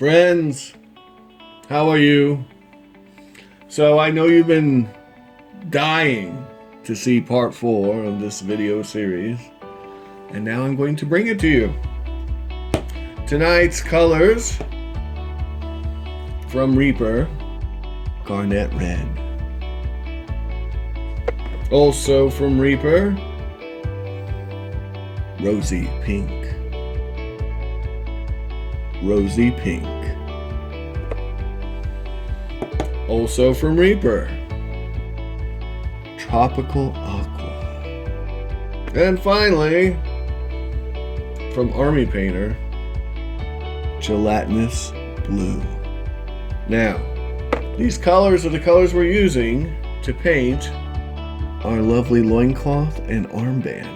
Friends, how are you? So I know you've been dying to see part 4 of this video series, and now I'm going to bring it to you. Tonight's colors from Reaper, Garnet Red. Also from Reaper, Rosy Pink. Rosy Pink. Also from Reaper, Tropical Aqua. And finally, from Army Painter, Gelatinous Blue. Now, these colors are the colors we're using to paint our lovely loincloth and armband.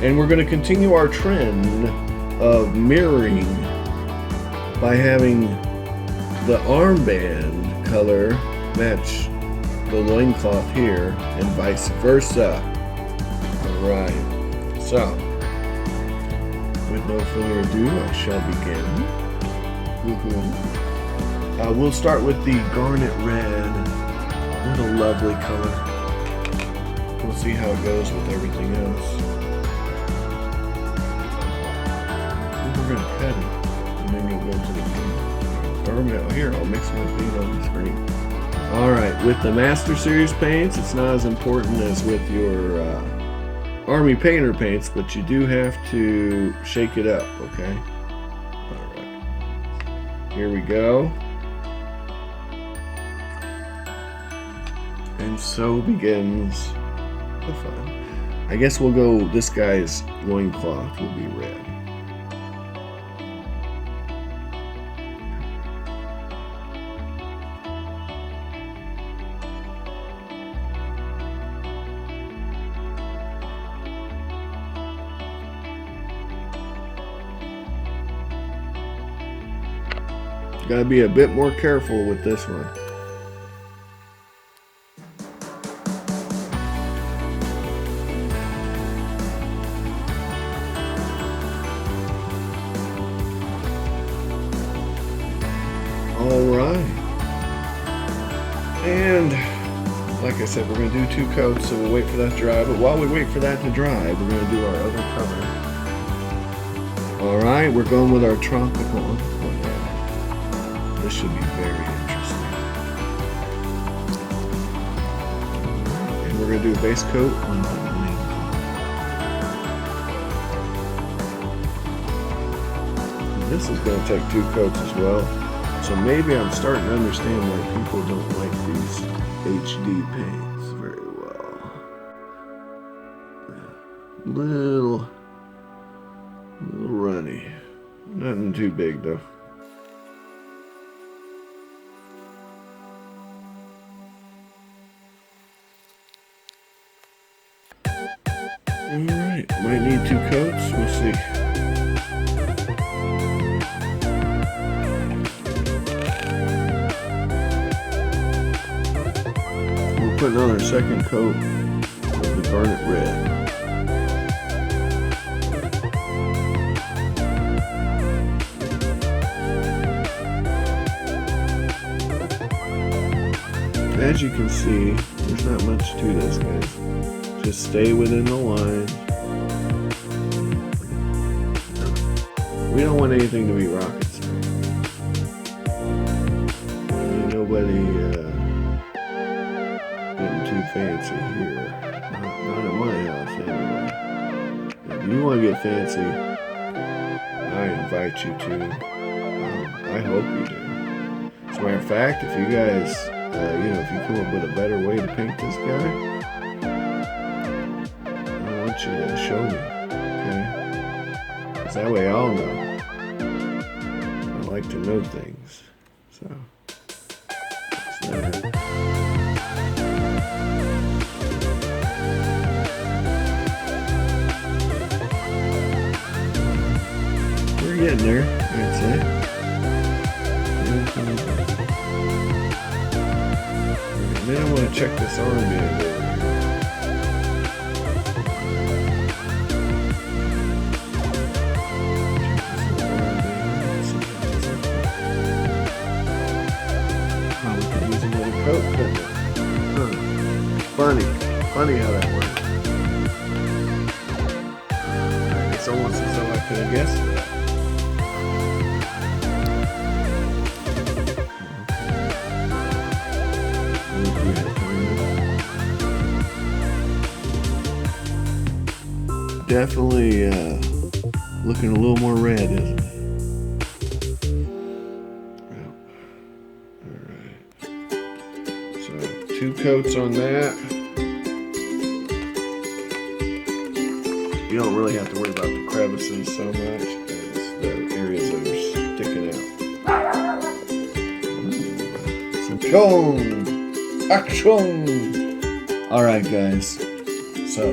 And we're going to continue our trend of mirroring by having the armband color match the loincloth here and vice versa. Alright, so with no further ado, I shall begin. We'll start with the Garnet Red. What a lovely color. We'll see how it goes with everything else. We're going to cut it. And then you'll go to the paint. Or here, I'll mix my paint on the screen. Alright, with the Master Series paints, it's not as important as with your Army Painter paints, but you do have to shake it up, okay? Alright. Here we go. And so begins the fun. I guess we'll go, this guy's loincloth will be red. Gotta be a bit more careful with this one. Alright. And like I said, we're gonna do 2 coats, so we'll wait for that to dry. But while we wait for that to dry, we're gonna do our other color. Alright, we're going with our tropical. This should be very interesting. And we're going to do a base coat on the wing. This is going to take 2 coats as well. So maybe I'm starting to understand why people don't like these HD paints very well. Little runny. Nothing too big though. Alright, might need 2 coats, we'll see. We'll put another second coat of the Garnet Red. As you can see, there's not much to this, guys. Just stay within the line. We don't want anything to be rocket science. I mean, nobody getting too fancy here. Not in my house, anyway. If you want to get fancy, I invite you to. I hope you do. As a matter of fact, if you guys, if you come up with a better way to paint this guy, I want you to show me, okay? Because that way I'll know. I like to know things, so it's never. We're getting there, I'd say. And then I want to check this armband over here. funny how that works. It's almost as though I could have guessed that. Definitely looking a little more red, isn't it? Alright. So 2 coats on that. You don't really have to worry about the crevices so much as the areas that are sticking out. Some action! Alright guys, so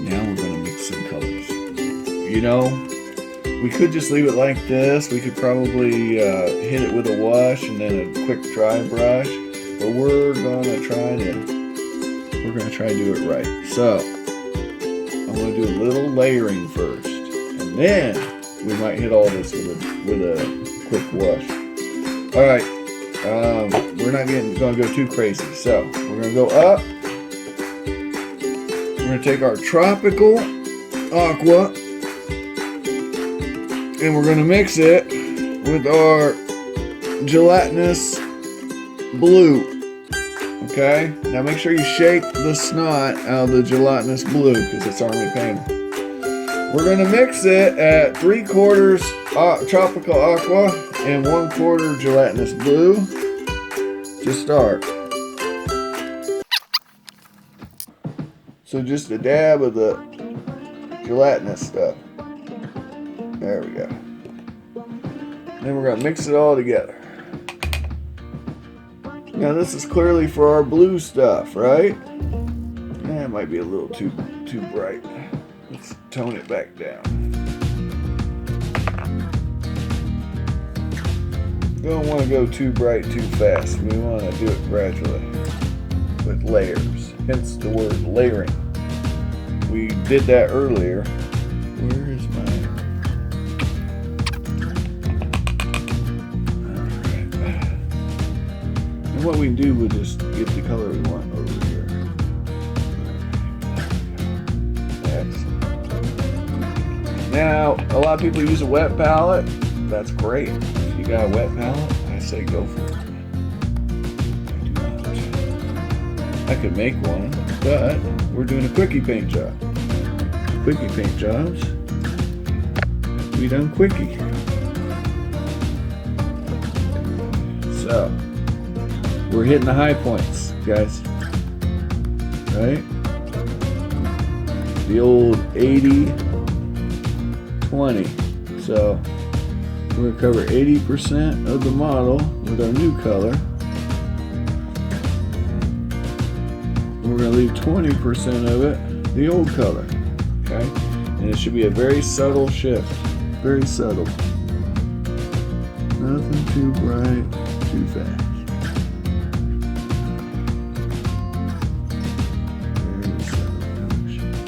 now we're going to mix some colors. You know, we could just leave it like this. We could probably hit it with a wash and then a quick dry brush. But we're going to try to do it right. So, I'm going to do a little layering first. And then we might hit all this with a quick wash. Alright, we're not going to go too crazy. So, we're going to go up. We're going to take our tropical aqua and we're going to mix it with our gelatinous blue. Okay? Now make sure you shake the snot out of the gelatinous blue because it's army painter. We're going to mix it at 3/4 tropical aqua and 1/4 gelatinous blue to start. So just a dab of the gelatinous stuff. There we go. Then we're going to mix it all together. Now this is clearly for our blue stuff, right? That might be a little too bright. Let's tone it back down. Don't want to go too bright too fast. We want to do it gradually with layers. Hence the word layering. We did that earlier. Where is my... Alright. And what we can do, we'll just get the color we want over here. Excellent. Now, a lot of people use a wet palette. That's great. If you got a wet palette, I say go for it. I could make one, but we're doing a quickie paint job. Quickie paint jobs have to be done quickie. So, we're hitting the high points, guys. Right? The old 80-20. So, we're going to cover 80% of the model with our new color. We're going to leave 20% of it the old color, okay? And it should be a very subtle shift, very subtle. Nothing too bright, too fast. Very subtle shift.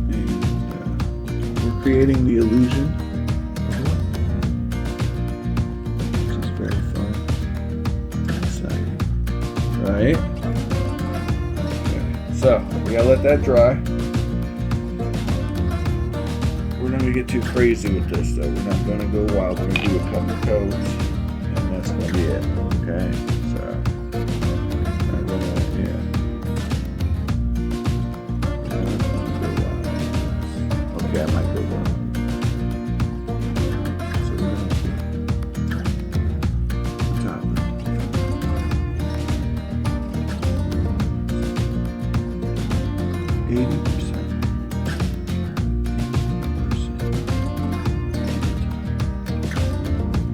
And we're creating the illusion of light, which is very fun. Right? Okay. So, we gotta let that dry. We're not gonna get too crazy with this though. We're not gonna go wild. We're gonna do a couple coats and that's gonna be it. Okay? So, not gonna, yeah. Okay, I might go wild. So we're gonna do top. 80%.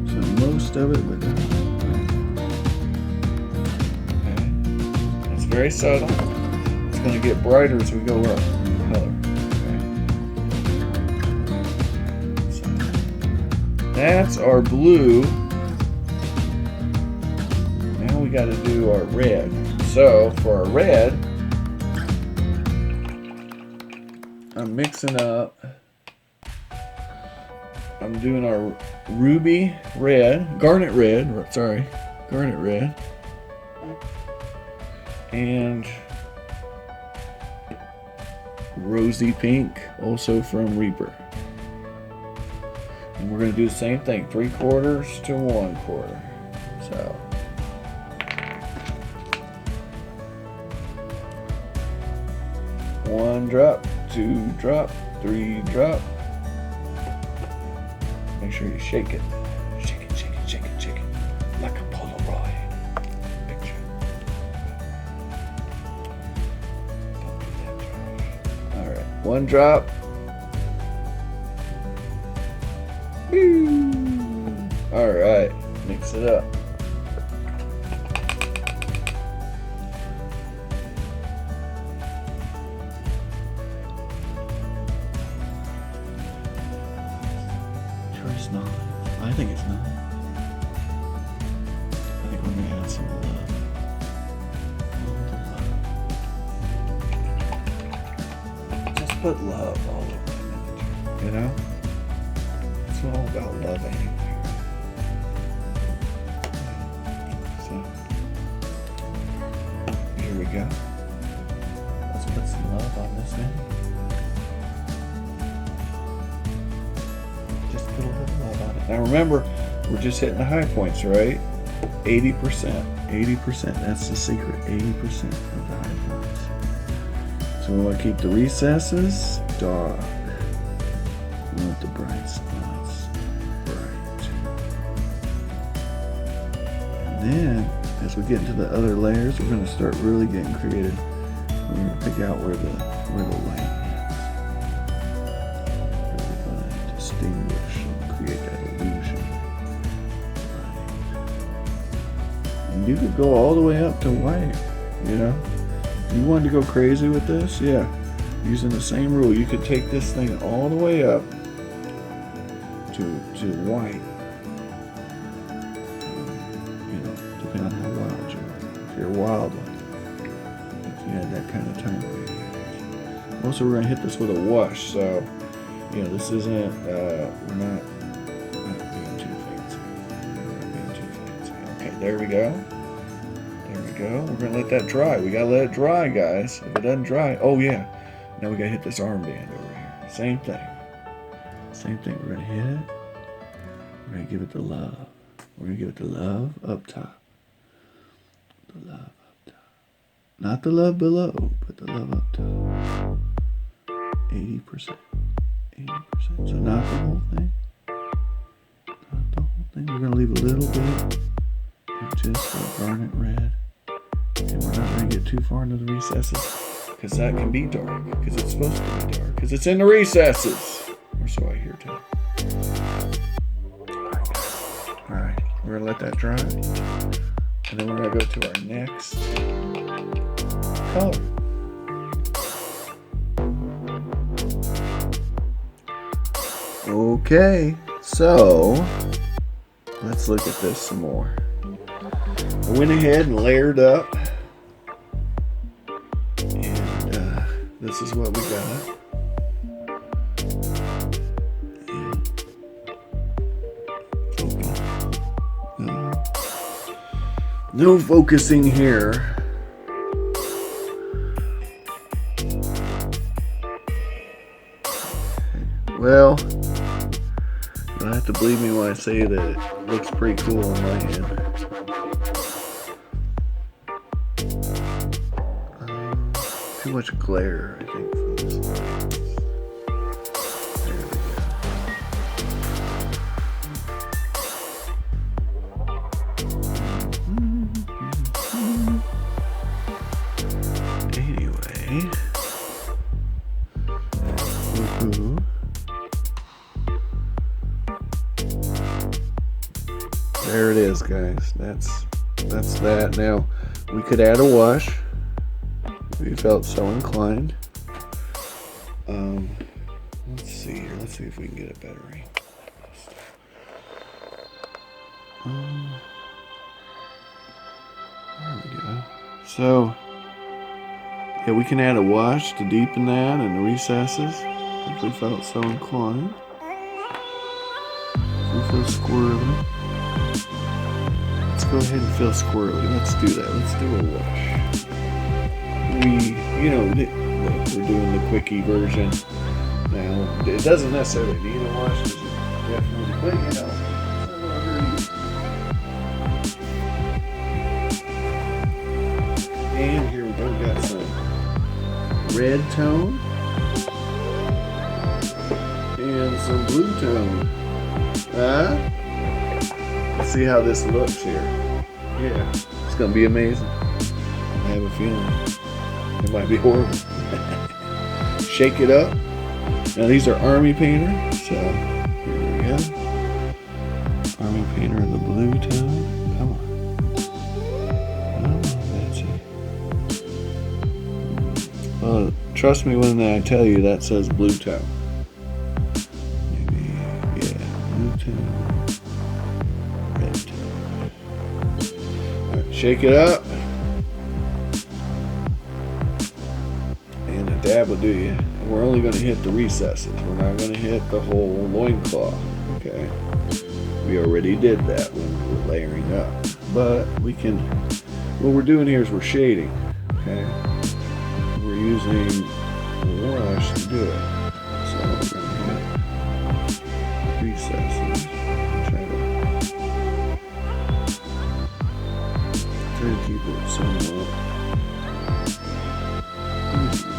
So most of it, but not. Okay. It's very subtle. It's going to get brighter as we go up in color. Okay. So that's our blue. Now we got to do our red. So for our red, I'm mixing up I'm doing our ruby red, garnet red, and rosy pink, also from Reaper. And we're going to do the same thing, 3/4 to 1/4. So. One drop, 2 drop, 3 drop. Make sure you shake it. Shake it, shake it, shake it, shake it. Like a Polaroid picture. Don't do that, Josh. Alright, 1 drop. Alright, mix it up. It's not. I think it's not. I think we're going to add some love. Just put love all over the miniature, you know? It's all about love anyway. So, here we go. Let's put some love on this miniature. Now remember, we're just hitting the high points, right? 80%. 80%. That's the secret. 80% of the high points. So we want to keep the recesses dark. We want the bright spots bright. And then, as we get into the other layers, we're going to start really getting creative. We're going to pick out where the light is. We're going to distinguish and create that. You could go all the way up to white, you know. If you wanted to go crazy with this, yeah. Using the same rule, you could take this thing all the way up to white. You know, depending on how wild you are. If you're wild, if you had that kind of time. Also, we're going to hit this with a wash, so, you know, this isn't, we're not being too fancy. Okay, there we go. There we go. We're going to let that dry. We got to let it dry, guys. If it doesn't dry, oh yeah. Now we got to hit this armband over here. Same thing. Same thing. We're going to hit it. We're going to give it the love. We're going to give it the love up top. The love up top. Not the love below, but the love up top. 80%. 80%. So not the whole thing. Not the whole thing. We're going to leave a little bit of just the garnet red. And we're not going to get too far into the recesses, because that can be dark, because it's supposed to be dark, because it's in the recesses. Or so I hear too. Alright, we're going to let that dry. And then we're going to go to our next color. Okay, so let's look at this some more. I went ahead and layered up, and this is what we got. No focusing here. Well, you'll have to believe me when I say that it looks pretty cool on my end. Too much glare, I think, for this one. There we go. Anyway. There it is, guys. That's that. Now, we could add a wash. We felt so inclined. Let's see here. Let's see if we can get a better angle. There we go. So, yeah, we can add a wash to deepen that in the recesses if we felt so inclined. feel squirrely. Let's go ahead and feel squirrely. Let's do that. Let's do a wash. Look, we're doing the quickie version. Now, it doesn't necessarily need a wash, because it definitely, but it's not gonna hurt you. And here we go, we got some red tone and some blue tone. Let's see how this looks here. Yeah, it's gonna be amazing. I have a feeling it might be horrible. Shake it up. Now these are Army Painter, so here we go. Army Painter in the blue tone. Come on. Oh, that's it. Well, trust me when I tell you that says blue tone. Maybe, yeah, blue tone. Red tone. Alright, shake it up. And a dab will do you. We're only going to hit the recesses. We're not going to hit the whole loincloth. Okay. We already did that when we were layering up. But we can, what we're doing here is we're shading. Okay. We're using a wash to do it. So we're going to hit recesses. Try to keep it somewhat easy.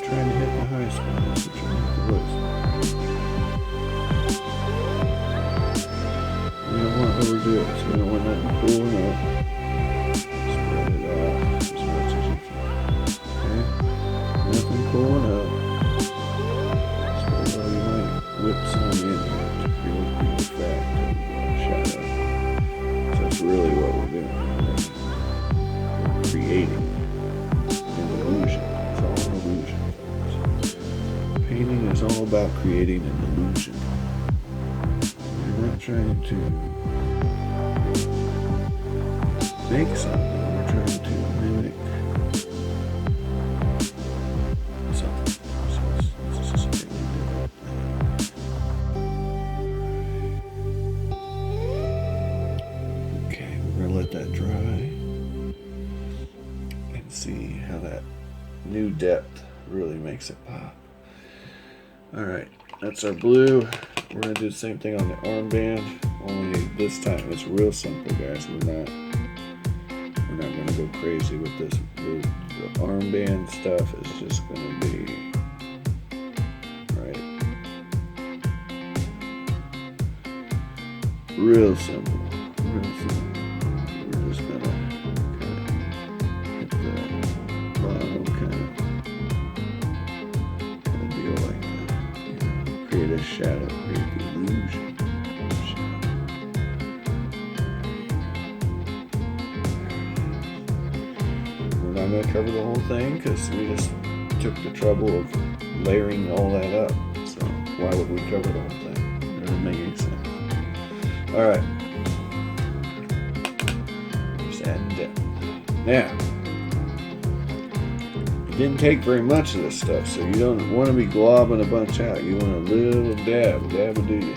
Trying to hit the high spots, we're trying to hit the low spots. We don't want to overdo it, so we don't want nothing pulling up. Spread it out as much as you can. Okay? Nothing pulling up. So you might whip some in here to create the effect of shadow. So that's really what we're doing. We're creating an illusion. It's all an illusion. Painting is all about creating an illusion. We're not trying to make something, we're trying to mimic something. So let's just do that. Okay, we're going to let that dry and see how that new depth really makes it pop. Alright, that's our blue. We're going to do the same thing on the armband, only this time it's real simple, guys. We're not going to go crazy with this. The armband stuff is just going to be real simple. We're just going to kind of hit the bottom, kind of deal like that. Create a shadow, create the illusion of shadow. We're not going to cover the whole thing because we just took the trouble of layering all that up. So why would we cover the whole thing? It doesn't make any sense. Alright. Just adding depth. Now, it didn't take very much of this stuff, so you don't want to be globbing a bunch out. You want a little dab-a-doo.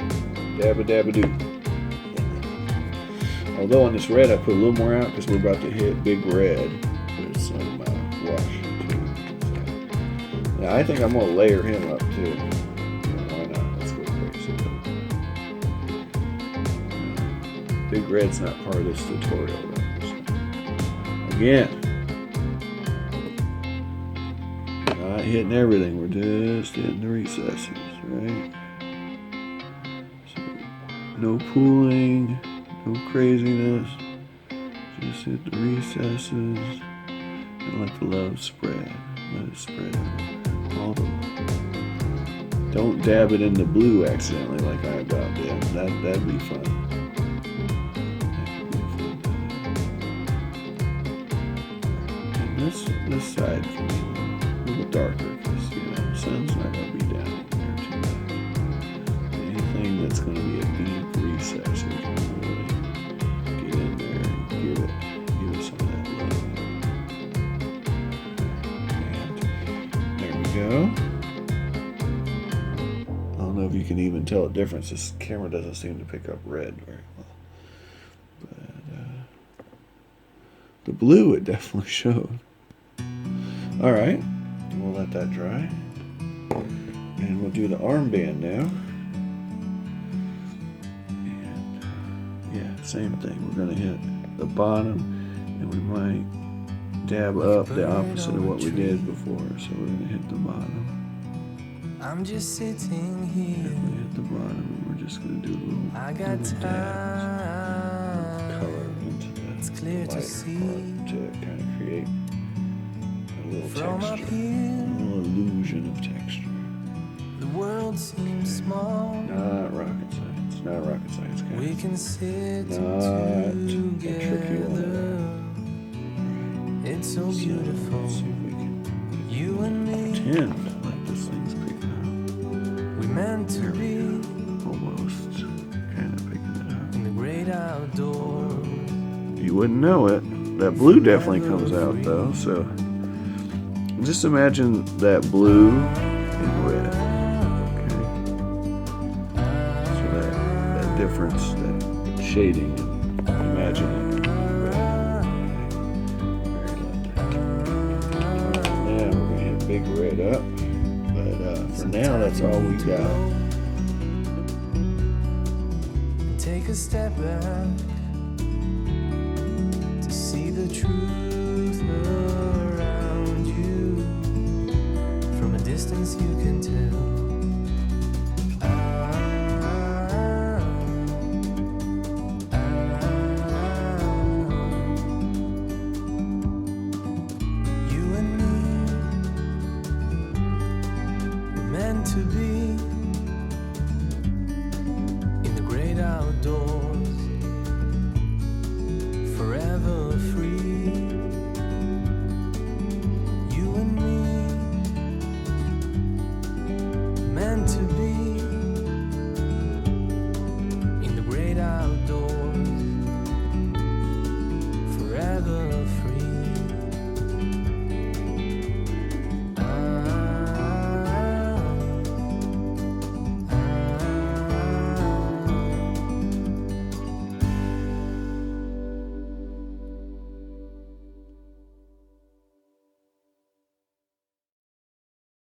Dab-a-dab-a-doo. Although on this red I put a little more out because we're about to hit big red with some wash too. So, now I think I'm going to layer him up too. Why not? Let's go crazy. Big red's not part of this tutorial though. So, again. Not hitting everything, we're just hitting the recesses, right? So, no pooling, no craziness, just hit the recesses and let the love spread. Let it spread everywhere, all the love. Don't dab it in the blue accidentally like I about did. That'd be fun. And this side can be a little darker because the sun's not going to be down in there too much. Anything that's going to be a deep recess, we can really get in there and give it some of that love. And there we go. can even tell a difference. This camera doesn't seem to pick up red very well. But the blue it definitely showed. Alright, we'll let that dry. And we'll do the armband now. And yeah, same thing. We're going to hit the bottom, and we might dab up the opposite of what we did before. So we're going to hit the bottom. I'm just sitting here. And we hit the bottom, and we're just going to do a little, I got little dabs of color into It's the clear to light see part to kind of create a little from up texture, here. a little illusion of texture. The world seems small. Not rocket science. Not rocket science, guys. We can sit Not a tricky one. together. It's so beautiful. Let's see if we can You and me. pretend like this thing's picking up. We meant to be Almost kind of picking it up. in the great outdoors. You wouldn't know it. That blue definitely comes out though, so just imagine that blue and red. Okay. So that difference, that shading, imagine it in red. Now we're gonna hit big red up. But for now that's all we got. Take a step back to see the truth around you. From a distance you can tell. You and me were meant to be in the great outdoors, forever free. You and me, meant to be